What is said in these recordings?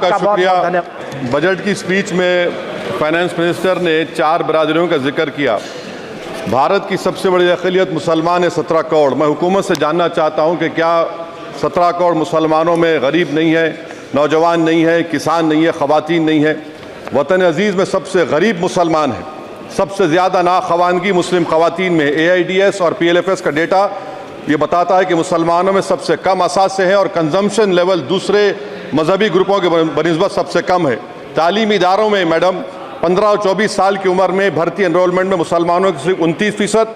का शुक्रिया। बजट की स्पीच में फाइनेंस मिनिस्टर ने 4 बरादरियों का जिक्र किया। भारत की सबसे बड़ी अक़लियत मुसलमान है 17 करोड़। मैं हुकूमत से जानना चाहता हूं कि क्या 17 करोड़ मुसलमानों में गरीब नहीं है, नौजवान नहीं है, किसान नहीं है, ख़वातीन नहीं है? वतन अजीज़ में सबसे गरीब मुसलमान है, सबसे ज़्यादा नाखवानगी मुस्लिम ख़वातीन में। AIDS और PLFS का डेटा ये बताता है कि मुसलमानों में सबसे कम असासे हैं और कंजम्पशन लेवल दूसरे मजहबी ग्रुपों के बनिस्बत सबसे कम है। तालीमी इदारों में मैडम 15 और 24 साल की उम्र में भर्ती एनरोलमेंट में मुसलमानों की सिर्फ 29%,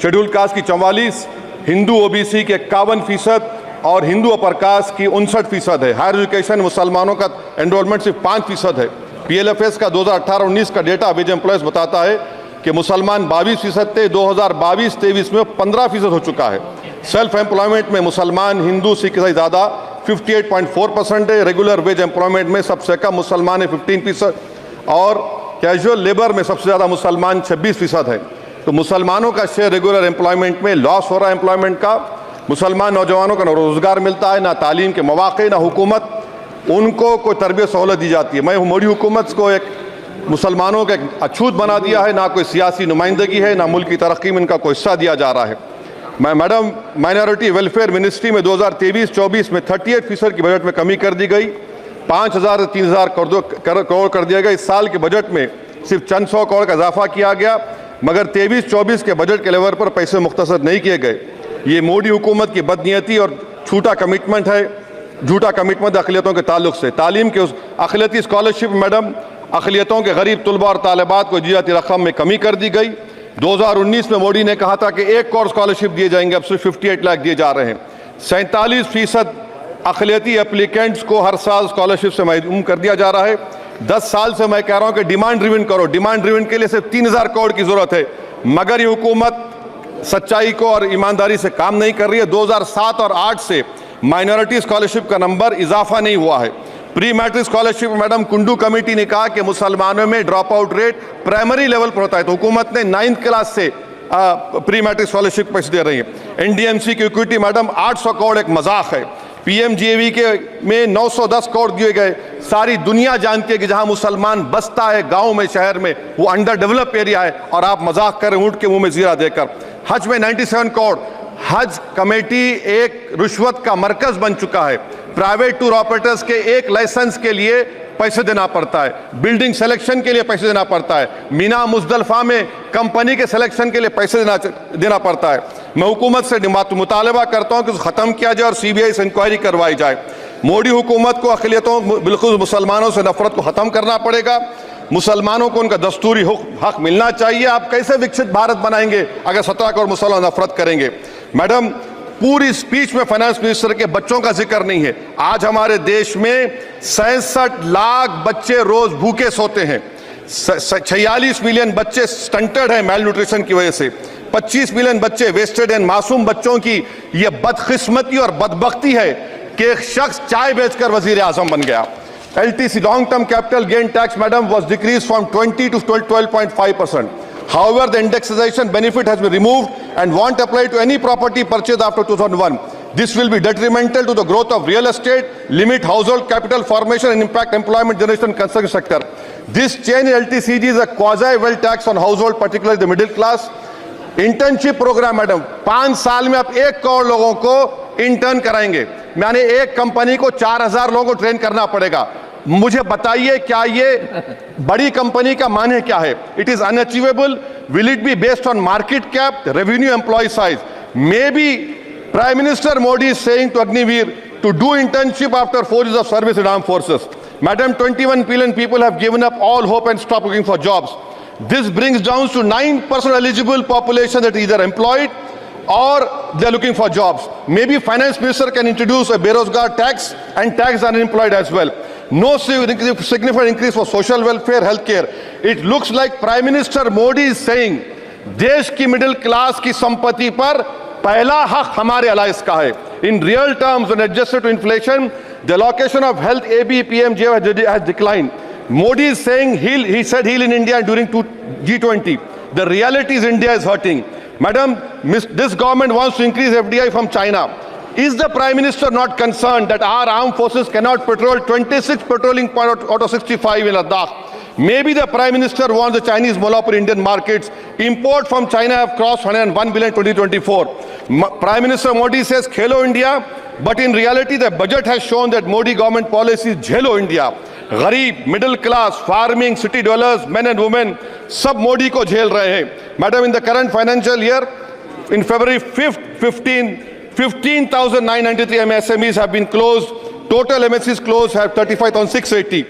शेड्यूल कास्ट की 44%, हिंदू OBC के 51% और हिंदू अपर कास्ट की 59% है। हायर एजुकेशन मुसलमानों का एनरोलमेंट सिर्फ 5% है। PLFS का 2018-19 का डेटा वेज एम्प्लॉयज़ बताता है कि मुसलमान 22% थे, 2022-23 में 15% हो चुका है। सेल्फ एम्प्लॉयमेंट में मुसलमान हिंदू सिख से ज़्यादा 58.4% है। रेगुलर वेज एम्प्लॉयमेंट में सबसे कम मुसलमान है 15% और कैजुअल लेबर में सबसे ज़्यादा मुसलमान 26% है। तो मुसलमानों का शेयर रेगुलर एम्प्लॉयमेंट में लॉस हो रहा है एम्प्लॉयमेंट का। मुसलमान नौजवानों को ना रोज़गार मिलता है, ना तालीम के मौक़े, ना हुकूमत उनको कोई तरबियत सहूलत दी जाती है। मैं मोदी हुकूमत को एक मुसलमानों का एक अछूत बना दिया है, ना कोई सियासी नुमाइंदगी है, ना मुल्क की तरक्की में इनका कोई हिस्सा दिया जा रहा है। मैं मैडम माइनॉरिटी वेलफेयर मिनिस्ट्री में 2023-24 में 38% की बजट में कमी कर दी गई, 5,000 से 3,000 करोड़ कर दिया गया। इस साल के बजट में सिर्फ चंद 100 करोड़ का इजाफा किया गया, मगर 23-24 के बजट के लेवल पर पैसे मुख्तसर नहीं किए गए। ये मोदी हुकूमत की बदनीयती और झूठा कमिटमेंट है, झूठा कमिटमेंट अक़लियतों के ताल्लुक से। तालीम के उस अक़लियती स्कॉलरशिप मैडम अक़लियतों के गरीब तलबा और तालिबात को दी जाती रकम में कमी कर दी गई। 2019 में मोदी ने कहा था कि 1 करोड़ स्कॉलरशिप दिए जाएंगे, अब सिर्फ 58 लाख दिए जा रहे हैं। 47% अक़लियती एप्लीकेंट्स को हर साल स्कॉलरशिप से महरूम कर दिया जा रहा है। 10 साल से मैं कह रहा हूं कि डिमांड ड्रिवन करो। डिमांड ड्रिवन के लिए सिर्फ 3,000 करोड़ की जरूरत है, मगर ये हुकूमत सच्चाई को और ईमानदारी से काम नहीं कर रही है। 2007 और 8 से माइनॉरिटी स्कॉलरशिप का नंबर इजाफा नहीं हुआ है। Pre matric scholarship madam Kundu committee ने कहा कि मुसलमानों में drop out rate primary level पर होता है, तो हुकूमत ने 9th क्लास से प्री मैट्रिक स्कॉलरशिप पैसे दे रही है। NDMC की इक्विटी मैडम 800 करोड़ एक मजाक है। PMGAV के में 910 करोड़ दिए गए। सारी दुनिया जानती है कि जहां मुसलमान बसता है गांव में, शहर में, वो अंडर डेवलप एरिया है और आप मजाक करें ऊंट के मुंह में जीरा देकर। हज में 97 करोड़। हज कमेटी एक रिश्वत का मरकज बन चुका है। प्राइवेट टूर ऑपरेटर्स के एक लाइसेंस के लिए पैसे देना पड़ता है, बिल्डिंग सिलेक्शन के लिए पैसे देना पड़ता है, मीना मुजदलफा में कंपनी के सिलेक्शन के लिए पैसे देना पड़ता है। मैं हुकूमत से मुतालबा करता हूं कि ख़त्म किया जाए और CBI से इंक्वायरी करवाई जाए। मोदी हुकूमत को अक़लियतों बिल्कुल मुसलमानों से नफरत को ख़त्म करना पड़ेगा। मुसलमानों को उनका दस्तूरी हक मिलना चाहिए। आप कैसे विकसित भारत बनाएंगे अगर 17 करोड़ मुसलमान नफरत करेंगे? मैडम पूरी स्पीच में फाइनेंस मिनिस्टर के बच्चों का जिक्र नहीं है। आज हमारे देश में 66 लाख बच्चे रोज भूखे सोते हैं। 46 मिलियन बच्चे स्टंटेड हैं मेल न्यूट्रिशन की वजह से। 25 मिलियन बच्चे वेस्टेड हैं। मासूम बच्चों की यह बदकिस्मती और बदबख्ती है कि एक शख्स चाय बेचकर वजीर आजम बन गया। LTC long term capital gain tax madam was decrease from 20 to 12.5%. However, the indexation benefit has been removed and won't apply to any property purchased after 2001. This will be detrimental to the growth of real estate, limit household capital formation and impact employment generation in construction sector. This change in LTCG is a quasi-wealth tax on household, particularly the middle class. Internship programme madam 5 साल में आप 1 करोड़ लोगों को intern कराएंगे, यानी एक company को 4,000 लोगों को ट्रेन करना पड़ेगा। मुझे बताइए क्या ये बड़ी कंपनी का माने क्या है? It is unachievable. Will it be based on market cap, revenue, employ size? Maybe prime minister Modi is saying to Agniveer to do internship after 4 years of service in armed forces. Madam, 21 billion people have given up all hope and stopped looking for jobs. This brings down to 9% eligible population that is either employed or they are looking for jobs. Maybe finance minister can introduce a Berozgar tax and tax unemployed as well. No significant increase for social welfare, healthcare. It looks like Prime Minister Modi is saying देश की middle class की संपत्ति पर पहला हक हमारे alliance का है. In real terms, when adjusted to inflation, the allocation of health ABPMJ has declined. Modi is saying he said heal in India during G20. The reality is India is hurting. Madam, this government wants to increase FDI from China. Is the Prime Minister not concerned that our armed forces cannot patrol 26 patrolling point out of 65 in Ladakh? Maybe the Prime Minister wants the Chinese monopoly Indian markets. Import from China have crossed 101 billion 2024. Prime Minister Modi says Khelo India, but in reality the budget has shown that Modi government policy is Jhelo India. गरीब, middle class, farming, city dwellers, men and women, सब मोदी को झेल रहे हैं. Madam, in the current financial year, in February 5th, 15,993 MSMEs have been closed. Total MSCs closed have 35,680.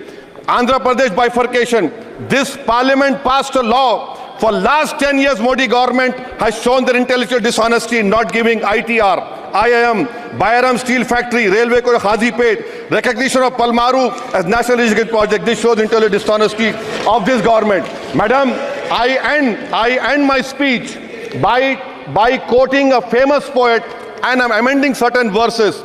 Andhra Pradesh bifurcation. This parliament passed a law. For last 10 years, Modi government has shown their intellectual dishonesty in not giving ITR, IIM, Bayaram Steel Factory, Railway ko Hazipet, recognition of Palmaru as National Irrigation Project. This shows intellectual dishonesty of this government. Madam, I end my speech by quoting a famous poet, and I'm amending certain verses.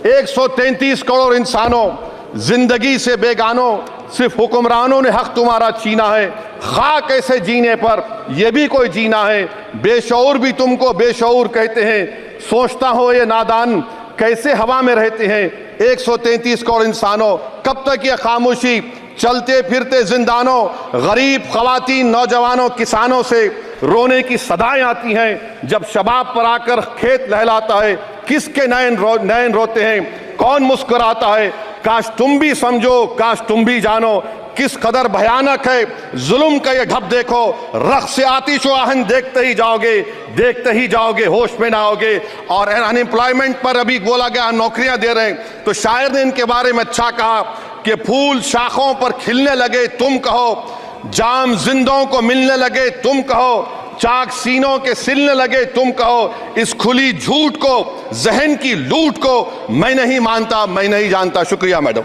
133 crore इंसानों, जिंदगी से बेगानों, सिर्फ हुक्मरानों ने हक तुम्हारा छीना है. खाक ऐसे जीने पर यह भी कोई जीना है. बेशऊर भी तुमको बेशऊर कहते हैं. सोचता हो ये नादान कैसे हवा में रहते हैं. 133 करोड़ इंसानों, कब तक ये खामोशी? चलते फिरते जिंदानों, गरीब खवातीन, नौजवानों, किसानों से रोने की सदाएं आती हैं. जब शबाब पर आकर खेत लहलाता है, किसके नयन रोते हैं, कौन मुस्कुराता है? काश तुम भी समझो, काश तुम भी जानो किस कदर भयानक है जुल्म का ये ढब. देखो रख से आतिश व आहन देखते ही जाओगे, होश में ना आओगे. और अनएम्प्लॉयमेंट पर अभी बोला गया नौकरियां दे रहे हैं, तो शायर ने इनके बारे में अच्छा कहा कि फूल शाखों पर खिलने लगे तुम कहो, जाम जिंदों को मिलने लगे तुम कहो, चाक सीनों के सिलने लगे तुम कहो. इस खुली झूठ को, जहन की लूट को मैं नहीं मानता, मैं नहीं जानता. शुक्रिया मैडम.